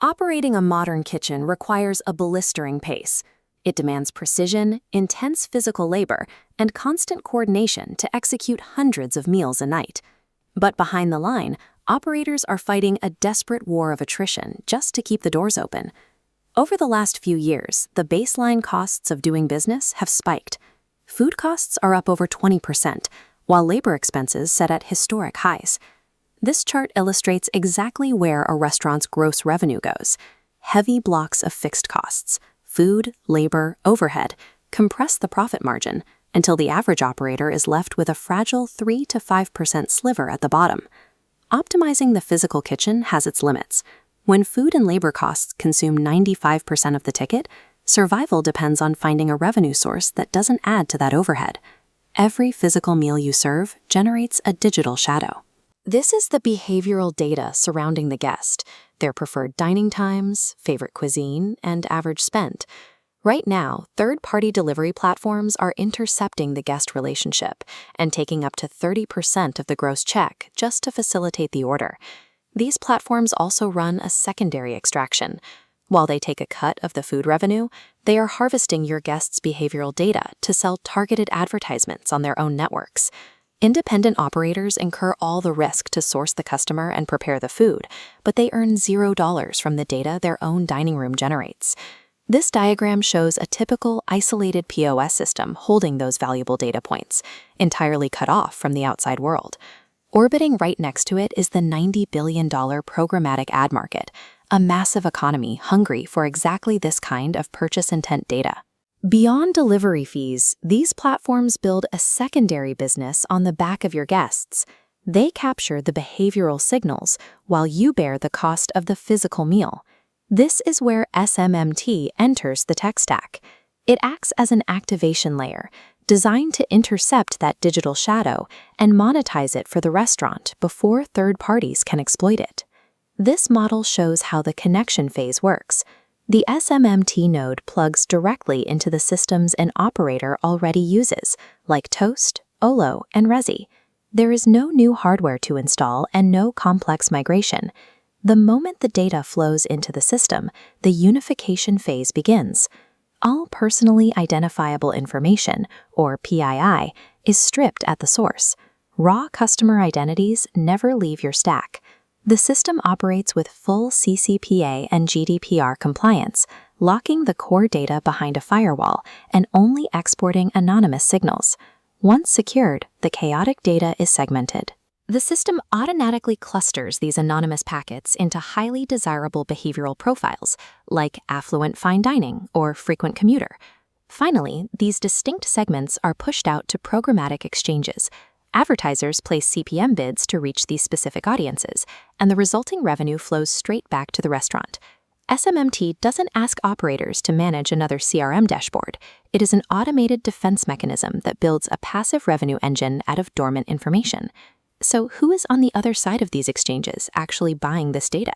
Operating a modern kitchen requires a blistering pace. It demands precision, intense physical labor, and constant coordination to execute hundreds of meals a night. But behind the line, operators are fighting a desperate war of attrition just to keep the doors open. Over the last few years, the baseline costs of doing business have spiked. Food costs are up over 20%, while labor expenses set at historic highs. This chart illustrates exactly where a restaurant's gross revenue goes. Heavy blocks of fixed costs, food, labor, overhead, compress the profit margin until the average operator is left with a fragile 3 to 5% sliver at the bottom. Optimizing the physical kitchen has its limits. When food and labor costs consume 95% of the ticket, survival depends on finding a revenue source that doesn't add to that overhead. Every physical meal you serve generates a digital shadow. This is the behavioral data surrounding the guest, their preferred dining times, favorite cuisine, and average spend. Right now, third-party delivery platforms are intercepting the guest relationship and taking up to 30% of the gross check just to facilitate the order. These platforms also run a secondary extraction. While they take a cut of the food revenue, they are harvesting your guests' behavioral data to sell targeted advertisements on their own networks. Independent operators incur all the risk to source the customer and prepare the food, but they earn $0 from the data their own dining room generates. This diagram shows a typical isolated POS system holding those valuable data points, entirely cut off from the outside world. Orbiting right next to it is the $90 billion programmatic ad market, a massive economy hungry for exactly this kind of purchase intent data. Beyond delivery fees, these platforms build a secondary business on the back of your guests. They capture the behavioral signals while you bear the cost of the physical meal. This is where SMMT enters the tech stack. It acts as an activation layer, designed to intercept that digital shadow and monetize it for the restaurant before third parties can exploit it. This model shows how the connection phase works. The SMMT node plugs directly into the systems an operator already uses, like Toast, Olo, and Resy. There is no new hardware to install and no complex migration. The moment the data flows into the system, the unification phase begins. All personally identifiable information, or PII, is stripped at the source. Raw customer identities never leave your stack. The system operates with full CCPA and GDPR compliance, locking the core data behind a firewall and only exporting anonymous signals. Once secured, the chaotic data is segmented. The system automatically clusters these anonymous packets into highly desirable behavioral profiles, like affluent fine dining or frequent commuter. Finally, these distinct segments are pushed out to programmatic exchanges. Advertisers place CPM bids to reach these specific audiences, and the resulting revenue flows straight back to the restaurant. SMMT doesn't ask operators to manage another CRM dashboard. It is an automated defense mechanism that builds a passive revenue engine out of dormant information. So who is on the other side of these exchanges actually buying this data?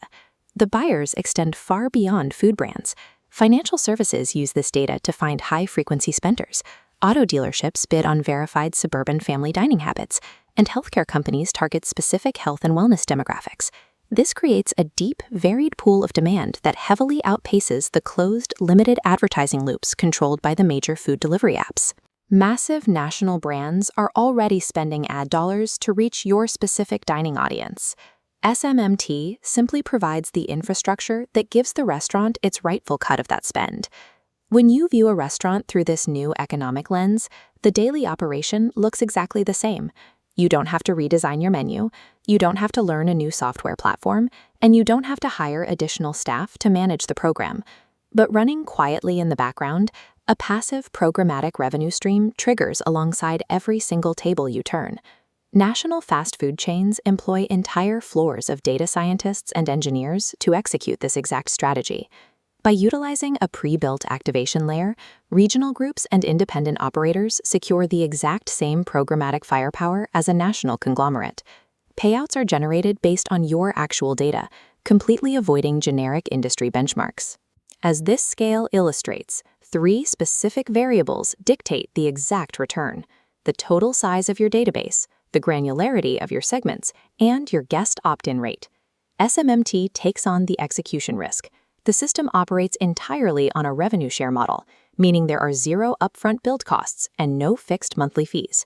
The buyers extend far beyond food brands. Financial services use this data to find high-frequency spenders. Auto dealerships bid on verified suburban family dining habits, and healthcare companies target specific health and wellness demographics. This creates a deep, varied pool of demand that heavily outpaces the closed, limited advertising loops controlled by the major food delivery apps. Massive national brands are already spending ad dollars to reach your specific dining audience. SMMT simply provides the infrastructure that gives the restaurant its rightful cut of that spend. When you view a restaurant through this new economic lens, the daily operation looks exactly the same. You don't have to redesign your menu, you don't have to learn a new software platform, and you don't have to hire additional staff to manage the program. But running quietly in the background, a passive programmatic revenue stream triggers alongside every single table you turn. National fast food chains employ entire floors of data scientists and engineers to execute this exact strategy. By utilizing a pre-built activation layer, regional groups and independent operators secure the exact same programmatic firepower as a national conglomerate. Payouts are generated based on your actual data, completely avoiding generic industry benchmarks. As this scale illustrates, 3 specific variables dictate the exact return: the total size of your database, the granularity of your segments, and your guest opt-in rate. SMMT takes on the execution risk. The system operates entirely on a revenue share model, meaning there are zero upfront build costs and no fixed monthly fees.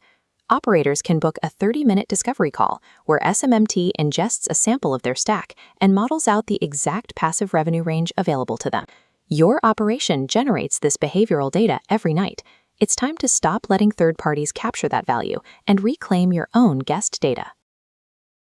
Operators can book a 30-minute discovery call where SMMT ingests a sample of their stack and models out the exact passive revenue range available to them. Your operation generates this behavioral data every night. It's time to stop letting third parties capture that value and reclaim your own guest data.